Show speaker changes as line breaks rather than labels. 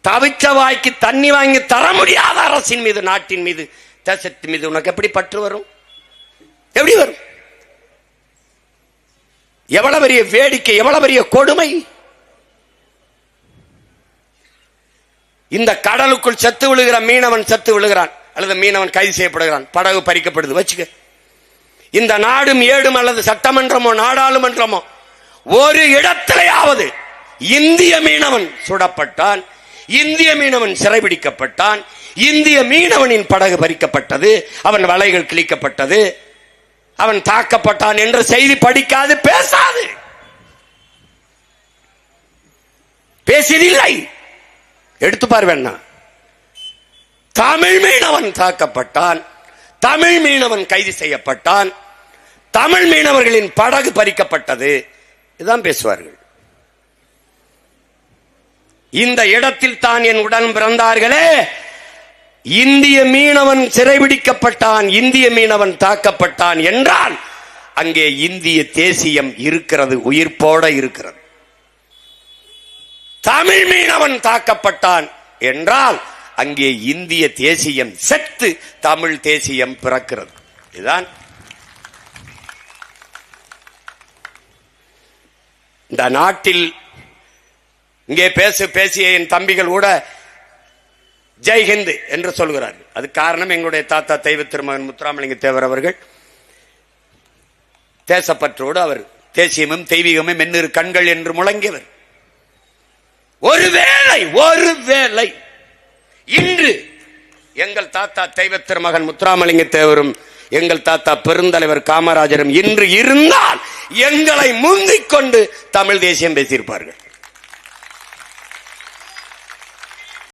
தவிச்ச வாய்க்கு தண்ணி வாங்கி தர முடியாத அரசின் மீது, நாட்டின் மீது, தேசத்தின் மீது உனக்கு எப்படி பற்று வரும்? எப்படி வரும்? எவ்வளவு பெரிய வேடிக்கை, எவ்வளவு பெரிய கொடுமை! இந்த கடலுக்குள் செத்து விழுகிற மீனவன் செத்து விழுகிறான், அல்லது மீனவன் கைது செய்யப்படுகிறான், படகு பறிக்கப்படுது வச்சுக்க. இந்த நாடும் ஏடும் அல்லது சட்டமன்றமோ நாடாளுமன்றமோ ஒரு இடத்திலேயாவது இந்திய மீனவன் சுடப்பட்டான், இந்திய மீனவன் சிறைபிடிக்கப்பட்டான், இந்திய மீனவனின் படகு பறிக்கப்பட்டது, அவன் வலைகள் கிழிக்கப்பட்டது, அவன் தாக்கப்பட்டான் என்ற செய்தி படிக்காது, பேசாது, பேசியதில்லை. எடுத்து பார்வேன்னா, தமிழ் மீனவன் தாக்கப்பட்டான், தமிழ் மீனவன் கைது செய்யப்பட்டான், தமிழ் மீனவர்களின் படகு பறிக்கப்பட்டது, இதுதான் பேசுவார்கள். இந்த இடத்தில் தான் என் உடன் பிறந்தார்களே, இந்திய மீனவன் சிறைபிடிக்கப்பட்டான், இந்திய மீனவன் தாக்கப்பட்டான் என்றால் அங்கே இந்திய தேசியம் இருக்கிறது, உயிர்ப்போட இருக்கிறது. தமிழ் மீனவன் தாக்கப்பட்டான் என்றால் அங்கே இந்திய தேசியம் செத்து தமிழ் தேசியம் பிறக்கிறது. இதுதான் இந்த நாட்டில். இங்கே பேசிய என் தம்பிகள் கூட ஜெய்ஹிந்த் என்று சொல்கிறார்கள். அது காரணம் எங்களுடைய தாத்தா தெய்வ திருமகன் முத்துராமலிங்க தேவர் அவர்கள் தேசப்பற்றோடு அவர் தேசியமும் தெய்வீகமும் மென்னிரு கண்கள் என்று முழங்கியவர். ஒருவேளை இன்று எங்கள் தாத்தா தெய்வ திருமகன் முத்துராமலிங்க தேவரும் எங்கள் தாத்தா பெருந்தலைவர் காமராஜரும் இன்று இருந்தால் எங்களை முந்திக் கொண்டு தமிழ் தேசியம் பேசியிருப்பார்கள்.